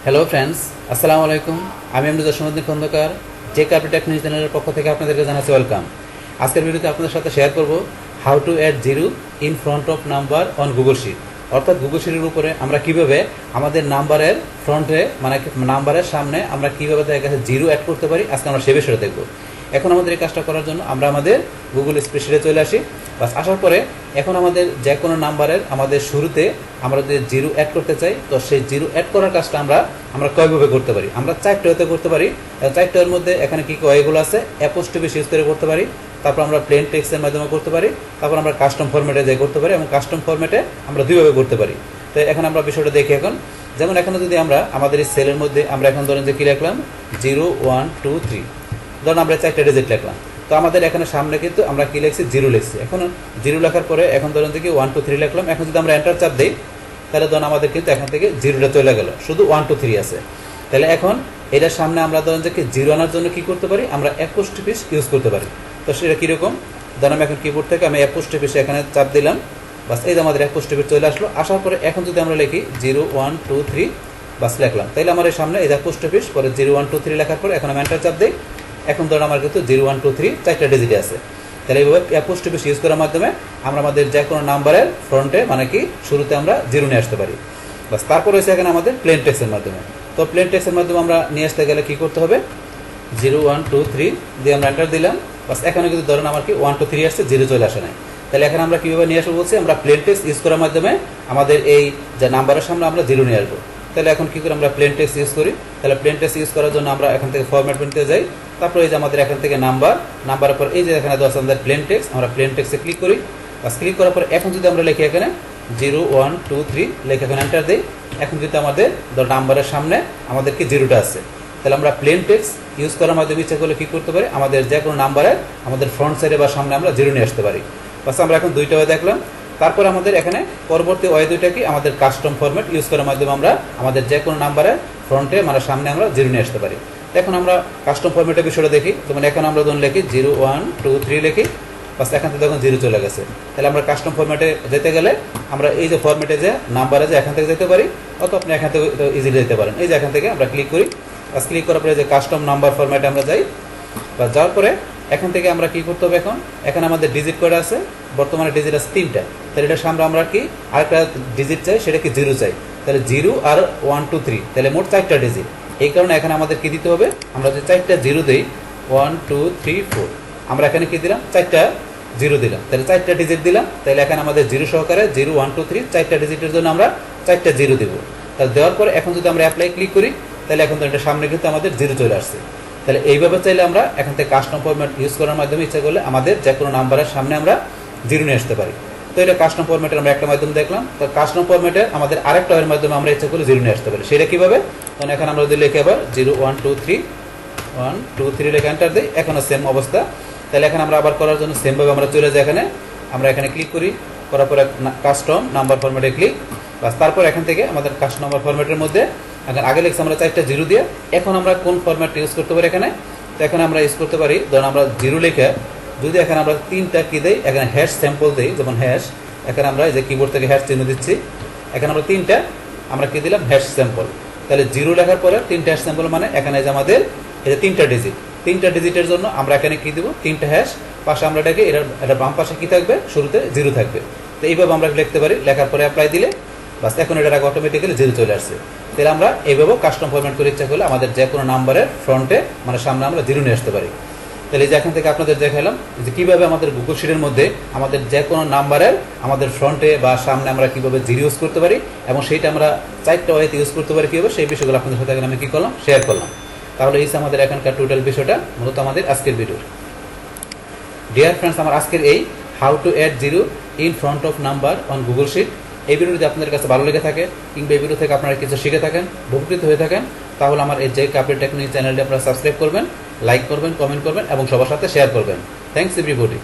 Hello friends, আসসালামু আলাইকুম। আমি এমডি জসীমউদ্দিন খন্দকার, যে কার্পেট টেকনিক চ্যানেলের পক্ষ থেকে আপনাদেরকে জানাচ্ছি ওয়েলকাম। আজকের ভিডিওতে আপনাদের সাথে শেয়ার করব how to add zero in front of number on Google sheet. অর্থাৎ গুগল শিটের উপরে আমরা কিভাবে আমাদের নাম্বারের ফ্রন্টে মানে নাম্বারের সামনে আমরা কীভাবে তাদের কাছে জিরো অ্যাড করতে পারি, আজকে আমরা সে বিষয়ে দেখব। এখন আমাদের এই কাজটা করার জন্য আমরা আমাদের গুগল স্প্রেডশিটে চলে আসি। বাস আসার পরে এখন আমাদের যে কোনো নাম্বারের আমাদের শুরুতে আমরা যদি জিরো অ্যাড করতে চাই, তো সেই জিরো অ্যাড করার কাজটা আমরা কয়ভাবে করতে পারি? আমরা চারটে হতে করতে পারি। চারটের মধ্যে এখানে কী ওয়েগুলো আছে, অ্যাপোস্ট্রফি ইউজ করে করতে পারি, তারপর আমরা প্লেন টেক্সটের মাধ্যমে করতে পারি, তারপর আমরা কাস্টম ফরম্যাটে যাই করতে পারি, এবং কাস্টম ফরম্যাটে আমরা দুইভাবে করতে পারি। তো এখন আমরা বিষয়টা দেখি। এখন যেমন এখানে যদি আমরা আমাদের এই সেলের মধ্যে আমরা এখন ধরেন যে কী লিখলাম 0 1 2 3, ধরুন আমরা চারটে ডিজিট লিখলাম। তো আমাদের এখানে সামনে কিন্তু আমরা কী লিখছি, জিরো লিখছি। এখন জিরো লেখার পরে এখন ধরেন যে কি 1 2 3 লিখলাম। এখন যদি আমরা এন্টার চাপ দিই, তাহলে ধরুন আমাদের কিন্তু এখান থেকে জিরোটা চলে গেল, শুধু 1 2 3 আছে। তাহলে এখন এটার সামনে আমরা ধরেন যে কি জিরো আনার জন্য কী করতে পারি, আমরা অ্যাপোস্ট্রফি ইউজ করতে পারি। তো সেটা কীরকম, ধরুন আমি এখন কিবোর্ড থেকে আমি অ্যাপোস্ট্রফি এখানে চাপ দিলাম, বাস এই যে আমাদের অ্যাপোস্ট্রফি চলে আসলো। আসার পরে এখন যদি আমরা লিখি 0 1 2 3 বাস লিখলাম, তাহলে আমার এই সামনে এই অ্যাপোস্ট্রফি পরে 0 1 2 3 লেখার পরে এখন আমি এন্টার চাপ দিই। এখন ধরুন আমার কিন্তু 0 1 2 3 চারটা ডিজিটে আছে। তাহলে এইভাবে অ্যাপোস্ট্রফি ইউজ করার মাধ্যমে আমরা আমাদের যে কোনো নাম্বারের ফ্রন্টে মানে কি শুরুতে আমরা জিরো নিয়ে আসতে পারি। বাস তারপর হচ্ছে এখানে আমাদের প্লেন টেক্সটের মাধ্যমে। তো প্লেন টেক্সটের মাধ্যমে আমরা নিয়ে আসতে গেলে কী করতে হবে, 0 1 2 3 দিয়ে আমরা এন্টার দিলাম। বাস এখানে কিন্তু ধরুন আমার কি 1 2 3 আসছে, জিরো চলে আসে নাই। তাহলে এখানে আমরা কীভাবে নিয়ে আসবো বলছি, আমরা প্লেন টেক্সট ইউজ করার মাধ্যমে আমাদের এই যে নাম্বারের সামনে আমরা জিরো নিয়ে আসবো। তাহলে এখন কী করে আমরা প্লেন টেক্সট ইউজ করি, তাহলে প্লেন টেক্সট ইউজ করার জন্য আমরা এখান থেকে ফরম্যাট মেনুতে যাই। তারপর এই যে আমাদের এখান থেকে নাম্বারের পর এই যে এখানে দেওয়া আছে আমাদের প্লেন টেক্সট, আমরা প্লেন টেক্সটে ক্লিক করি। বাস ক্লিক করার পর এখন যদি আমরা লিখি এখানে 0 1 2 3 লিখে এখন এন্টার দিই, এখন কিন্তু আমাদের নাম্বারের সামনে আমাদের কি জিরোটা আছে। তাহলে আমরা প্লেন টেক্সট ইউজ করার মাধ্যমে ইচ্ছা করলে কী করতে পারি, আমাদের যে কোনো নাম্বারের আমাদের ফ্রন্ট সাইডে বা সামনে আমরা জিরো নিয়ে আসতে পারি। বাস আমরা এখন দুইটা ওয়ে দেখলাম। তারপর আমাদের এখানে পরবর্তী ওয়ে দুইটা কি, আমাদের কাস্টম ফরম্যাট ইউজ করার মাধ্যমে আমরা আমাদের যে কোনো নাম্বারের ফ্রন্টে মানে সামনে আমরা জিরো নিয়ে আসতে পারি। এখন আমরা কাস্টম ফরম্যাটের বিষয়টা দেখি। যেমন এখন আমরা ধরুন লিখি 0 1 2 3 লিখি, বাস এখান থেকে তখন জিরো চলে গেছে। তাহলে আমরা কাস্টম ফরম্যাটে যেতে গেলে আমরা এই যে ফরম্যাটে যে নাম্বারে যে এখান থেকে যেতে পারি, অথবা আপনি এখান থেকে ইজিলি যেতে পারেন। এই যে এখান থেকে আমরা ক্লিক করি, বাস ক্লিক করার পরে যে কাস্টম নাম্বার ফরম্যাটে আমরা যাই। বা যাওয়ার পরে এখান থেকে আমরা কী করতে হবে, এখন এখানে আমাদের ডিজিট কয়টা আছে, বর্তমানে ডিজিট আছে 3টা। তাহলে এটার সামনে আমরা কি আরেকটা ডিজিট চাই, সেটা কি জিরো চাই। তাহলে 0 আর 1 2 3, তাহলে মোট 4টা ডিজিট। এই কারণে এখানে আমাদের কী দিতে হবে, আমরা যে 4টা জিরো দিই 1 2 3 4, আমরা এখানে কী দিলাম 4টা জিরো দিলাম, তাহলে 4টা ডিজিট দিলাম। তাহলে এখানে আমাদের জিরো সহকারে 0 1 2 3 4টা ডিজিটের জন্য আমরা 4টা জিরো দিব। তাহলে দেওয়ার পরে এখন যদি আমরা অ্যাপ্লাই ক্লিক করি, তাহলে এখন তো এটা সামনে কিন্তু আমাদের জিরো চলে আসছে। তাহলে এইভাবে চাইলে আমরা এখান থেকে কাস্টম ফরম্যাট ইউজ করার মাধ্যমে ইচ্ছা করলে আমাদের যে কোনো নাম্বারের সামনে আমরা জিরো নিয়ে আসতে পারি। তো এটা কাস্টম ফরম্যাটের আমরা একটা মাধ্যম দেখলাম। তো কাস্টম ফরম্যাটে আমাদের আরেকটা এর মাধ্যমে আমরা ইচ্ছা করলে জিরো নিয়ে আসতে পারি। সেটা কীভাবে, তখন এখন আমরা যদি লিখে আবার 0 1 2 3 1 2 3 লিখে এন্টার দিই, এখনও সেম অবস্থা। তাহলে এখানে আমরা আবার করার জন্য সেমভাবে আমরা চলে যাই, এখানে আমরা এখানে ক্লিক করি, করার পরে কাস্টম নাম্বার ফরম্যাটে ক্লিক। বাস তারপর এখান থেকে আমাদের কাস্টম নাম্বার ফরম্যাটের মধ্যে এখন আগে লিখছি আমরা 4টা জিরো দিয়ে। এখন আমরা কোন ফরম্যাট ইউজ করতে পারি এখানে, তো এখানে আমরা ইউজ করতে পারি, ধরুন আমরা জিরো লিখে যদি এখানে আমরা 3টা কী দিই, এখানে হ্যাশ স্যাম্পল দিই, যেমন হ্যাশ, এখানে আমরা এই যে কিবোর্ড থেকে হ্যাশ চিহ্ন দিচ্ছি, এখানে আমরা 3টা আমরা কী দিলাম হ্যাশ স্যাম্পল। তাহলে জিরো লেখার পরে 3টা হ্যাশ স্যাম্পল মানে এখানে যে আমাদের এই যে 3টা ডিজিট, 3টা ডিজিটের জন্য আমরা এখানে কী দেবো 3টা হ্যাশ, পাশে আমরা এটাকে এটা বাম পাশে কী থাকবে, শুরুতে জিরো থাকবে। তো এইভাবে আমরা লিখতে পারি, লেখার পরে অ্যাপ্লাই দিলে বাস এখন এটা অটোমেটিক্যালি জিরো চলে আসছে। তাহলে আমরা এইভাবেও কাস্টম ফরম্যাট করে ইচ্ছা করলে আমাদের যে কোনো নাম্বারের ফ্রন্টে মানে সামনে আমরা জিরো নিয়ে আসতে পারি। তাহলে এই যে এখান থেকে আপনাদের দেখালাম যে কীভাবে আমাদের গুগল শিটের মধ্যে আমাদের যে কোনো নাম্বারের আমাদের ফ্রন্টে বা সামনে আমরা কীভাবে জিরো ইউজ করতে পারি, এবং সেইটা আমরা 4টা ওয়েতে ইউজ করতে পারি কীভাবে, সেই বিষয়গুলো আপনাদের সাথে আমি কী করলাম, শেয়ার করলাম। তাহলে এই আমাদের এখানকার টোটাল বিষয়টা মূলত আমাদের আজকের ভিডিওর। ডিয়ার ফ্রেন্ডস, আমার আজকের এই how to add zero in front of number on Google sheet, এই ভিডিও যদি আপনাদের কাছে ভালো লেগে থাকে কিংবা এই ভিডিও থেকে আপনারা কিছু শিখে থাকেন, উপকৃত হয়ে থাকেন, তাহলে আমার এই যে কার্পেট টেকনিক চ্যানেলটি আপনারা সাবস্ক্রাইব করবেন, লাইক করবেন, কমেন্ট করবেন এবং সবার সাথে শেয়ার করবেন। Thanks everybody.